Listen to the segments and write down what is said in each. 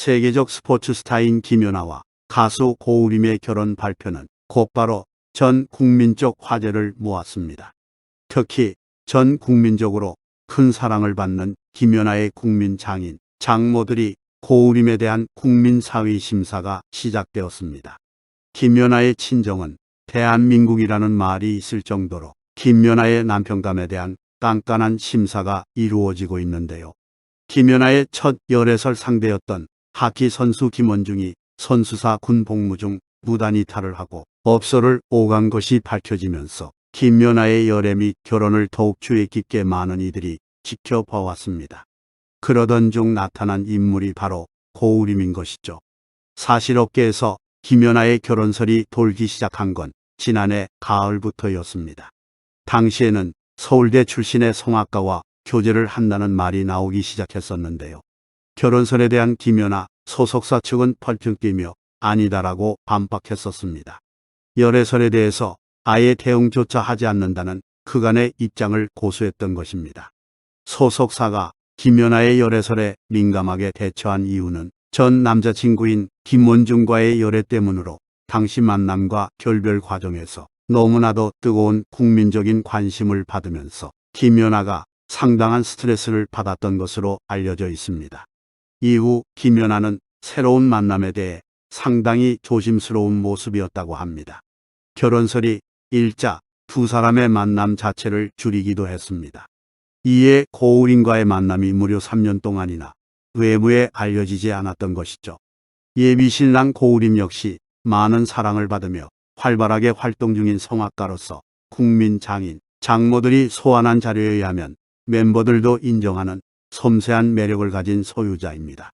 세계적 스포츠 스타인 김연아와 가수 고우림의 결혼 발표는 곧바로 전 국민적 화제를 모았습니다. 특히 전 국민적으로 큰 사랑을 받는 김연아의 국민 장인, 장모들이 고우림에 대한 국민사위 심사가 시작되었습니다. 김연아의 친정은 대한민국이라는 말이 있을 정도로 김연아의 남편감에 대한 깐깐한 심사가 이루어지고 있는데요. 김연아의 첫 열애설 상대였던 하키 선수 김원중이 선수사 군 복무 중 무단 이탈을 하고 업소를 오간 것이 밝혀지면서 김연아의 열애 및 결혼을 더욱 주의 깊게 많은 이들이 지켜봐왔습니다. 그러던 중 나타난 인물이 바로 고우림인 것이죠. 사실 업계에서 김연아의 결혼설이 돌기 시작한 건 지난해 가을부터였습니다. 당시에는 서울대 출신의 성악가와 교제를 한다는 말이 나오기 시작했었는데요. 결혼설에 대한 김연아 소속사 측은 펄쩍 뛰며 아니다라고 반박했었습니다. 열애설에 대해서 아예 대응조차 하지 않는다는 그간의 입장을 고수했던 것입니다. 소속사가 김연아의 열애설에 민감하게 대처한 이유는 전 남자친구인 김원중과의 열애 때문으로 당시 만남과 결별 과정에서 너무나도 뜨거운 국민적인 관심을 받으면서 김연아가 상당한 스트레스를 받았던 것으로 알려져 있습니다. 이후 김연아는 새로운 만남에 대해 상당히 조심스러운 모습이었다고 합니다. 결혼설이 일자 두 사람의 만남 자체를 줄이기도 했습니다. 이에 고우림과의 만남이 무려 3년 동안이나 외부에 알려지지 않았던 것이죠. 예비신랑 고우림 역시 많은 사랑을 받으며 활발하게 활동 중인 성악가로서 국민 장인, 장모들이 소환한 자료에 의하면 멤버들도 인정하는 섬세한 매력을 가진 소유자입니다.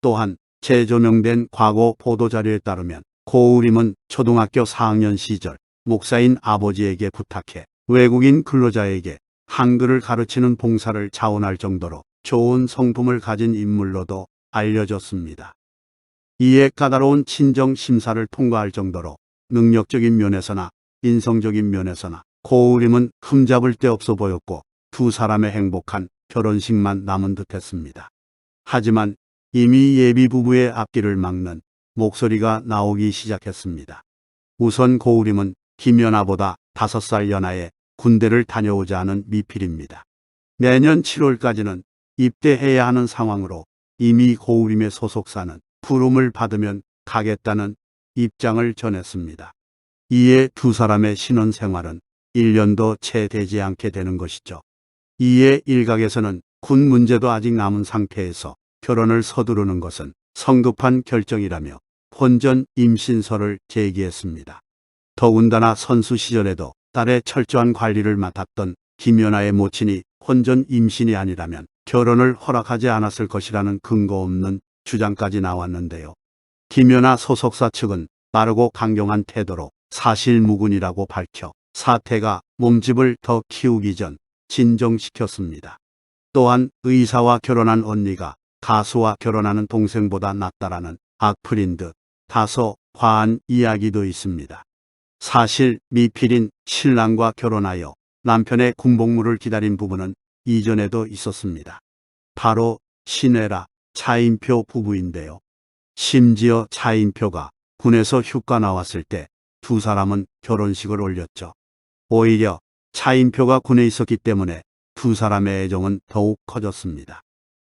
또한 재조명된 과거 보도자료에 따르면 고우림은 초등학교 4학년 시절 목사인 아버지에게 부탁해 외국인 근로자에게 한글을 가르치는 봉사를 자원할 정도로 좋은 성품을 가진 인물로도 알려졌습니다. 이에 까다로운 친정 심사를 통과할 정도로 능력적인 면에서나 인성적인 면에서나 고우림은 흠잡을 데 없어 보였고 두 사람의 행복한 결혼식만 남은 듯했습니다. 하지만 이미 예비 부부의 앞길을 막는 목소리가 나오기 시작했습니다. 우선 고우림은 김연아보다 5살 연하에 군대를 다녀오자 하는 미필입니다. 내년 7월까지는 입대해야 하는 상황으로 이미 고우림의 소속사는 부름을 받으면 가겠다는 입장을 전했습니다. 이에 두 사람의 신혼생활은 1년도 채 되지 않게 되는 것이죠. 이에 일각에서는 군 문제도 아직 남은 상태에서 결혼을 서두르는 것은 성급한 결정이라며 혼전 임신설을 제기했습니다. 더군다나 선수 시절에도 딸의 철저한 관리를 맡았던 김연아의 모친이 혼전 임신이 아니라면 결혼을 허락하지 않았을 것이라는 근거 없는 주장까지 나왔는데요. 김연아 소속사 측은 빠르고 강경한 태도로 사실무근이라고 밝혀 사태가 몸집을 더 키우기 전 진정시켰습니다. 또한 의사와 결혼한 언니가 가수와 결혼하는 동생보다 낫다라는 악플인 듯 다소 과한 이야기도 있습니다. 사실 미필인 신랑과 결혼하여 남편의 군복무를 기다린 부부는 이전에도 있었습니다. 바로 신혜라, 차인표 부부인데요. 심지어 차인표가 군에서 휴가 나왔을 때 두 사람은 결혼식을 올렸죠. 오히려 차인표가 군에 있었기 때문에 두 사람의 애정은 더욱 커졌습니다.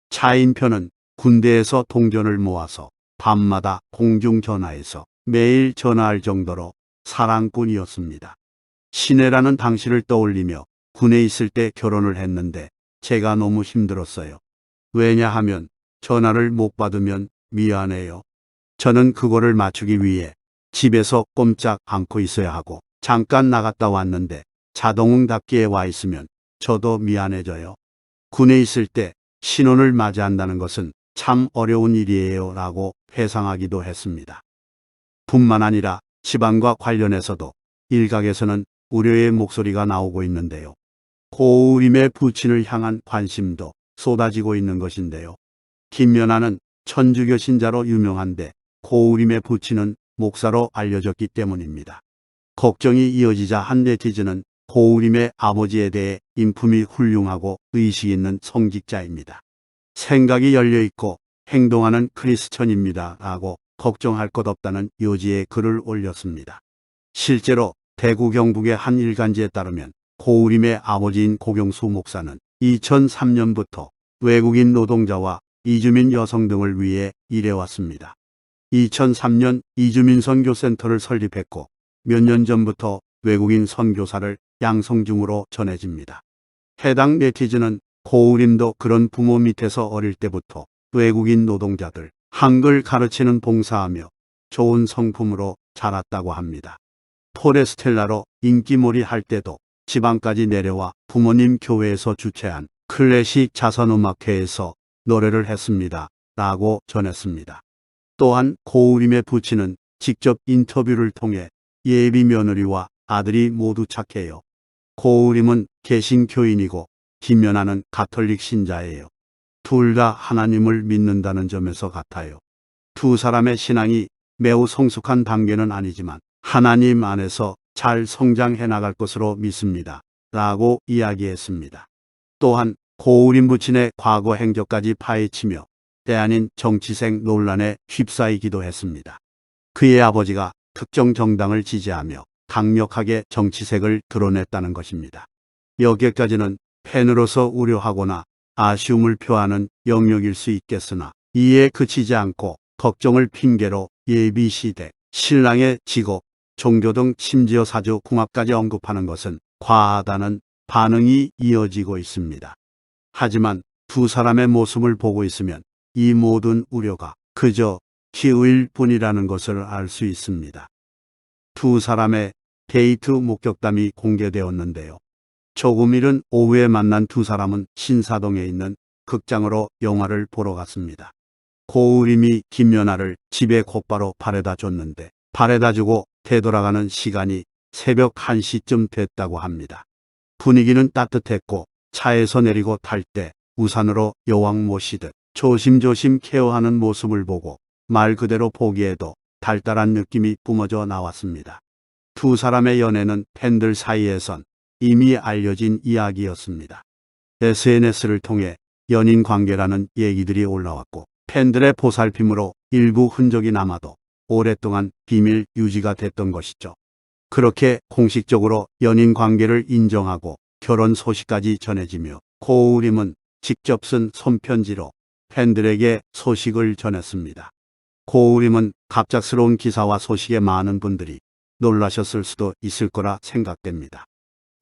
차인표는 군대에서 동전을 모아서 밤마다 공중전화해서 매일 전화할 정도로 사랑꾼이었습니다. 신혜라는 당시를 떠올리며 군에 있을 때 결혼을 했는데 제가 너무 힘들었어요. 왜냐하면 전화를 못 받으면 미안해요. 저는 그거를 맞추기 위해 집에서 꼼짝 않고 있어야 하고 잠깐 나갔다 왔는데 자동응답기에 와 있으면 저도 미안해져요. 군에 있을 때 신혼을 맞이한다는 것은 참 어려운 일이에요 라고 회상하기도 했습니다. 뿐만 아니라 집안과 관련해서도 일각에서는 우려의 목소리가 나오고 있는데요. 고우림의 부친을 향한 관심도 쏟아지고 있는 것인데요. 김연아는 천주교 신자로 유명한데 고우림의 부친은 목사로 알려졌기 때문입니다. 걱정이 이어지자 한 네티즌은 고우림의 아버지에 대해 인품이 훌륭하고 의식 있는 성직자입니다. 생각이 열려있고 행동하는 크리스천입니다. 라고 걱정할 것 없다는 요지의 글을 올렸습니다. 실제로 대구 경북의 한 일간지에 따르면 고우림의 아버지인 고경수 목사는 2003년부터 외국인 노동자와 이주민 여성 등을 위해 일해왔습니다. 2003년 이주민 선교센터를 설립했고 몇 년 전부터 외국인 선교사를 양성 중으로 전해집니다. 해당 네티즌은 고우림도 그런 부모 밑에서 어릴 때부터 외국인 노동자들 한글 가르치는 봉사하며 좋은 성품으로 자랐다고 합니다. 포레스텔라로 인기몰이 할 때도 지방까지 내려와 부모님 교회에서 주최한 클래식 자선음악회에서 노래를 했습니다. 라고 전했습니다. 또한 고우림의 부친은 직접 인터뷰를 통해 예비 며느리와 아들이 모두 착해요. 고우림은 개신교인이고 김연아는 가톨릭 신자예요. 둘 다 하나님을 믿는다는 점에서 같아요. 두 사람의 신앙이 매우 성숙한 단계는 아니지만 하나님 안에서 잘 성장해 나갈 것으로 믿습니다. 라고 이야기했습니다. 또한 고우림 부친의 과거 행적까지 파헤치며 때아닌 정치생 논란에 휩싸이기도 했습니다. 그의 아버지가 특정 정당을 지지하며 강력하게 정치색을 드러냈다는 것입니다. 여기까지는 팬으로서 우려하거나 아쉬움을 표하는 영역일 수 있겠으나 이에 그치지 않고 걱정을 핑계로 예비시대, 신랑의 직업, 종교 등 심지어 사주 궁합까지 언급하는 것은 과하다는 반응이 이어지고 있습니다. 하지만 두 사람의 모습을 보고 있으면 이 모든 우려가 그저 기우일 뿐이라는 것을 알 수 있습니다. 두 사람의 데이트 목격담이 공개되었는데요. 조금 이른 오후에 만난 두 사람은 신사동에 있는 극장으로 영화를 보러 갔습니다. 고우림이 김연아를 집에 곧바로 바래다 줬는데 바래다 주고 되돌아가는 시간이 새벽 1시쯤 됐다고 합니다. 분위기는 따뜻했고 차에서 내리고 탈 때 우산으로 여왕 모시듯 조심조심 케어하는 모습을 보고 말 그대로 보기에도 달달한 느낌이 뿜어져 나왔습니다. 두 사람의 연애는 팬들 사이에선 이미 알려진 이야기였습니다. SNS를 통해 연인 관계라는 얘기들이 올라왔고 팬들의 보살핌으로 일부 흔적이 남아도 오랫동안 비밀 유지가 됐던 것이죠. 그렇게 공식적으로 연인 관계를 인정하고 결혼 소식까지 전해지며 고우림은 직접 쓴 손편지로 팬들에게 소식을 전했습니다. 고우림은 갑작스러운 기사와 소식에 많은 분들이 놀라셨을 수도 있을 거라 생각됩니다.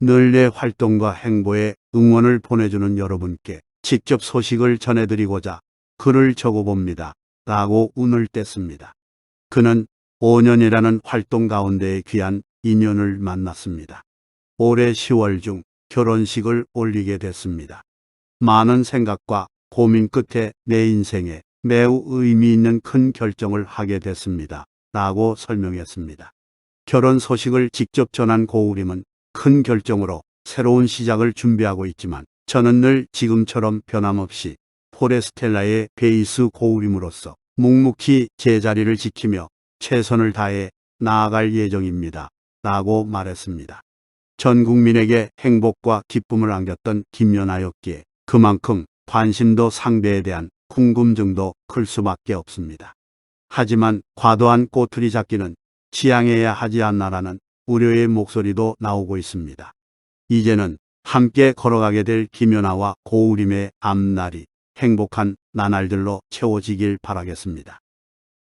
늘 내 활동과 행보에 응원을 보내주는 여러분께 직접 소식을 전해드리고자 글을 적어봅니다. 라고 운을 뗐습니다. 그는 5년이라는 활동 가운데에 귀한 인연을 만났습니다. 올해 10월 중 결혼식을 올리게 됐습니다. 많은 생각과 고민 끝에 내 인생에 매우 의미 있는 큰 결정을 하게 됐습니다. 라고 설명했습니다. 결혼 소식을 직접 전한 고우림은 큰 결정으로 새로운 시작을 준비하고 있지만 저는 늘 지금처럼 변함없이 포레스텔라의 베이스 고우림으로서 묵묵히 제자리를 지키며 최선을 다해 나아갈 예정입니다. 라고 말했습니다. 전 국민에게 행복과 기쁨을 안겼던 김연아였기에 그만큼 관심도 상대에 대한 궁금증도 클 수밖에 없습니다. 하지만 과도한 꼬투리 잡기는 지양해야 하지 않나라는 우려의 목소리도 나오고 있습니다. 이제는 함께 걸어가게 될 김연아와 고우림의 앞날이 행복한 나날들로 채워지길 바라겠습니다.